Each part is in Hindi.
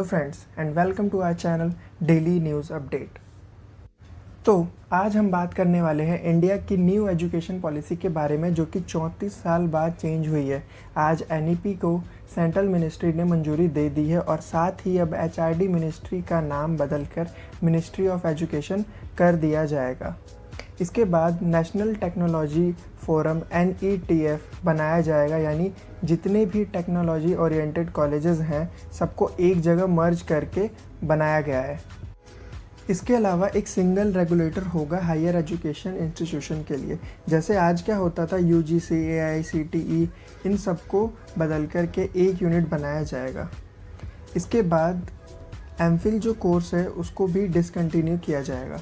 Friends and welcome to our channel daily news update. तो आज हम बात करने वाले हैं इंडिया की न्यू एजुकेशन पॉलिसी के बारे में, जो कि 34 साल बाद चेंज हुई है। आज एनईपी को सेंट्रल मिनिस्ट्री ने मंजूरी दे दी है और साथ ही अब एचआरडी मिनिस्ट्री का नाम बदलकर मिनिस्ट्री ऑफ एजुकेशन कर दिया जाएगा। इसके बाद नेशनल टेक्नोलॉजी फोरम NETF बनाया जाएगा, यानी जितने भी टेक्नोलॉजी ओरिएंटेड कॉलेजेस हैं सबको एक जगह मर्ज करके बनाया गया है। इसके अलावा एक सिंगल रेगुलेटर होगा हायर एजुकेशन इंस्टीट्यूशन के लिए। जैसे आज क्या होता था, UGC, AICTE, इन सबको बदल करके एक यूनिट बनाया जाएगा। इसके बाद MPhil जो कोर्स है उसको भी डिसकंटिन्यू किया जाएगा।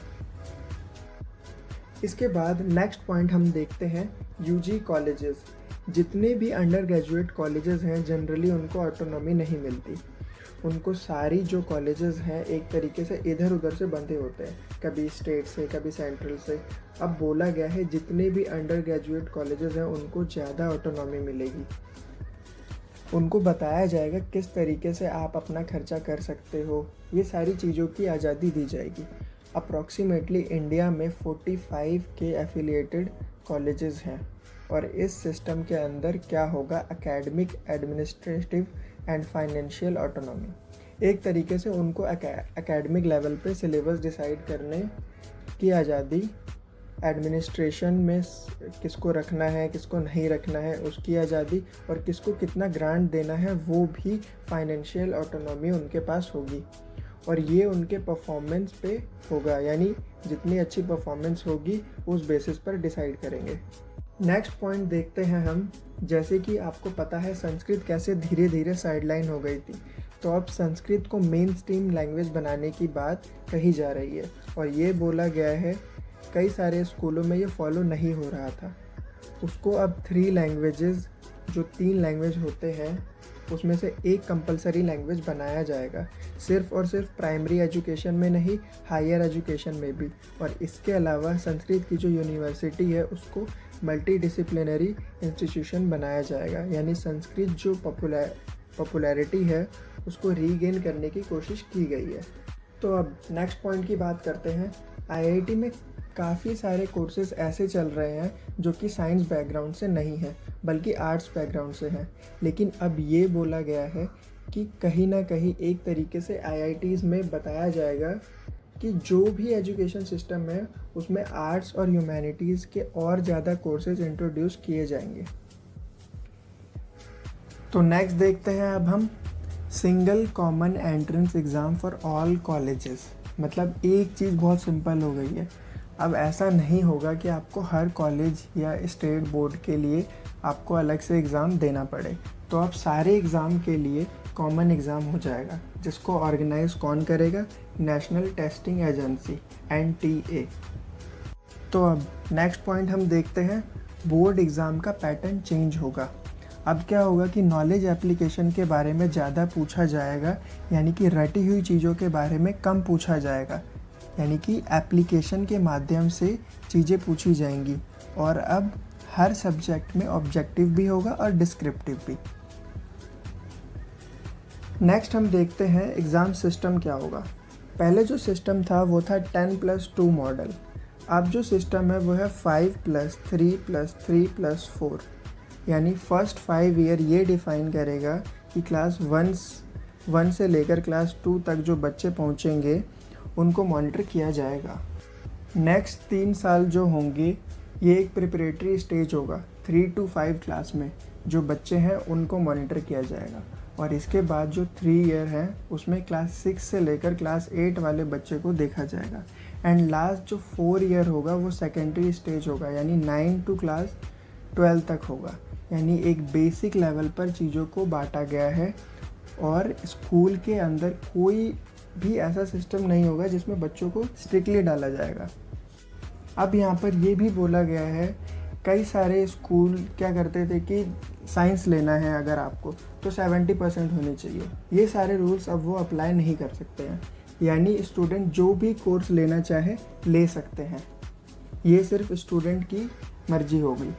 इसके बाद नेक्स्ट पॉइंट हम देखते हैं UG कॉलेजेस। जितने भी अंडर ग्रेजुएट कॉलेजेस हैं जनरली उनको ऑटोनॉमी नहीं मिलती। उनको सारी जो कॉलेजेस हैं एक तरीके से इधर उधर से बंधे होते हैं, कभी स्टेट से कभी सेंट्रल से। अब बोला गया है जितने भी अंडर ग्रेजुएट कॉलेजेस हैं उनको ज़्यादा ऑटोनॉमी मिलेगी। उनको बताया जाएगा किस तरीके से आप अपना खर्चा कर सकते हो, ये सारी चीज़ों की आज़ादी दी जाएगी। अप्रॉक्सीमेटली इंडिया में 45 के एफिलिएटेड कॉलेजेस हैं और इस सिस्टम के अंदर क्या होगा, academic, administrative and financial autonomy. एक तरीके से उनको एकेडमिक लेवल पे सिलेबस डिसाइड करने की आज़ादी, एडमिनिस्ट्रेशन में किसको रखना है किसको नहीं रखना है उसकी आज़ादी, और किसको कितना ग्रांट देना है वो भी फाइनेंशियल ऑटोनॉमी उनके पास होगी। और ये उनके परफॉर्मेंस पे होगा, यानी जितनी अच्छी परफॉर्मेंस होगी उस बेसिस पर डिसाइड करेंगे। नेक्स्ट पॉइंट देखते हैं हम। जैसे कि आपको पता है संस्कृत कैसे धीरे धीरे साइडलाइन हो गई थी, तो अब संस्कृत को मेन स्ट्रीम लैंग्वेज बनाने की बात कही जा रही है। और ये बोला गया है कई सारे स्कूलों में ये फॉलो नहीं हो रहा था, उसको अब 3 लैंग्वेजेस, जो 3 लैंग्वेज होते हैं उसमें से एक कंपलसरी लैंग्वेज बनाया जाएगा, सिर्फ और सिर्फ प्राइमरी एजुकेशन में नहीं, हायर एजुकेशन में भी। और इसके अलावा संस्कृत की जो यूनिवर्सिटी है उसको मल्टी डिसिप्लिनरी इंस्टीट्यूशन बनाया जाएगा, यानी संस्कृत जो पॉपुलैरिटी है उसको रीगेन करने की कोशिश की गई है। तो अब नेक्स्ट पॉइंट की बात करते हैं। IIT में काफ़ी सारे कोर्सेज ऐसे चल रहे हैं जो कि साइंस बैकग्राउंड से नहीं हैं बल्कि आर्ट्स बैकग्राउंड से हैं, लेकिन अब ये बोला गया है कि कहीं ना कहीं एक तरीके से IITs में बताया जाएगा कि जो भी एजुकेशन सिस्टम है उसमें आर्ट्स और ह्यूमैनिटीज़ के और ज़्यादा कोर्सेज इंट्रोड्यूस किए जाएंगे। तो नेक्स्ट देखते हैं अब हम single common entrance exam for all colleges. मतलब एक चीज़ बहुत सिंपल हो गई है, अब ऐसा नहीं होगा कि आपको हर कॉलेज या स्टेट बोर्ड के लिए आपको अलग से एग्ज़ाम देना पड़े। तो अब सारे एग्ज़ाम के लिए कॉमन एग्ज़ाम हो जाएगा, जिसको ऑर्गेनाइज कौन करेगा, नेशनल टेस्टिंग एजेंसी NTA। तो अब नेक्स्ट पॉइंट हम देखते हैं, बोर्ड एग्ज़ाम का पैटर्न चेंज होगा। अब क्या होगा कि नॉलेज एप्लीकेशन के बारे में ज़्यादा पूछा जाएगा, यानी कि रटी हुई चीज़ों के बारे में कम पूछा जाएगा, यानी कि एप्लीकेशन के माध्यम से चीज़ें पूछी जाएंगी। और अब हर सब्जेक्ट में ऑब्जेक्टिव भी होगा और डिस्क्रिप्टिव भी। नेक्स्ट हम देखते हैं एग्ज़ाम सिस्टम क्या होगा। पहले जो सिस्टम था वो था 10+2 मॉडल। अब जो सिस्टम है वो है 5+3+3+4, यानी फर्स्ट 5 ईयर ये डिफ़ाइन करेगा कि क्लास 1 से लेकर क्लास 2 तक जो बच्चे पहुँचेंगे उनको मॉनिटर किया जाएगा। नेक्स्ट 3 साल जो होंगे ये एक प्रिपरेटरी स्टेज होगा, 3 to 5 क्लास में जो बच्चे हैं उनको मॉनिटर किया जाएगा। और इसके बाद जो 3 ईयर हैं उसमें क्लास 6 से लेकर क्लास 8 वाले बच्चे को देखा जाएगा। एंड लास्ट जो 4 ईयर होगा वो सेकेंडरी स्टेज होगा, यानी 9 to क्लास 12 तक होगा। यानी एक बेसिक लेवल पर चीज़ों को बांटा गया है और स्कूल के अंदर कोई भी ऐसा सिस्टम नहीं होगा जिसमें बच्चों को स्ट्रिक्टली डाला जाएगा। अब यहाँ पर ये भी बोला गया है, कई सारे स्कूल क्या करते थे कि साइंस लेना है अगर आपको तो 70% होनी चाहिए। ये सारे रूल्स अब वो अप्लाई नहीं कर सकते हैं, यानी स्टूडेंट जो भी कोर्स लेना चाहे ले सकते हैं। ये सिर्फ स्टूडेंट की मर्जी हो गई।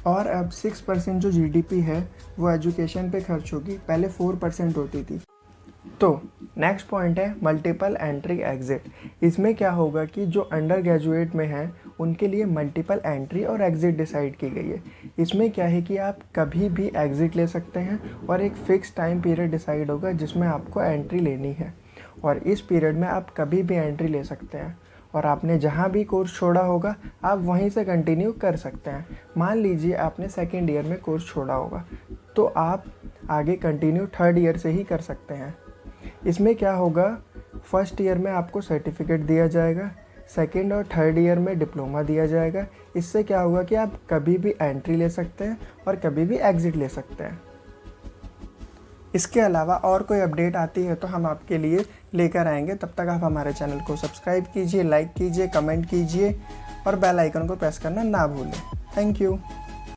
और अब 6% जो GDP है वो एजुकेशन पे खर्च होगी, पहले 4% होती थी। तो नेक्स्ट पॉइंट है मल्टीपल एंट्री एग्ज़िट। इसमें क्या होगा कि जो अंडर ग्रेजुएट में हैं उनके लिए मल्टीपल एंट्री और एग्ज़िट डिसाइड की गई है। इसमें क्या है कि आप कभी भी एग्ज़िट ले सकते हैं और एक फ़िक्स टाइम पीरियड डिसाइड होगा जिसमें आपको एंट्री लेनी है, और इस पीरियड में आप कभी भी एंट्री ले सकते हैं और आपने जहाँ भी कोर्स छोड़ा होगा आप वहीं से कंटिन्यू कर सकते हैं। मान लीजिए आपने सेकेंड ईयर में कोर्स छोड़ा होगा तो आप आगे कंटिन्यू थर्ड ईयर से ही कर सकते हैं। इसमें क्या होगा, फर्स्ट ईयर में आपको सर्टिफिकेट दिया जाएगा, सेकेंड और थर्ड ईयर में डिप्लोमा दिया जाएगा। इससे क्या होगा कि आप कभी भी एंट्री ले सकते हैं और कभी भी एग्ज़िट ले सकते हैं। इसके अलावा और कोई अपडेट आती है तो हम आपके लिए लेकर आएंगे। तब तक आप हमारे चैनल को सब्सक्राइब कीजिए, लाइक कीजिए, कमेंट कीजिए और बेल आइकन को प्रेस करना ना भूलें। Thank you.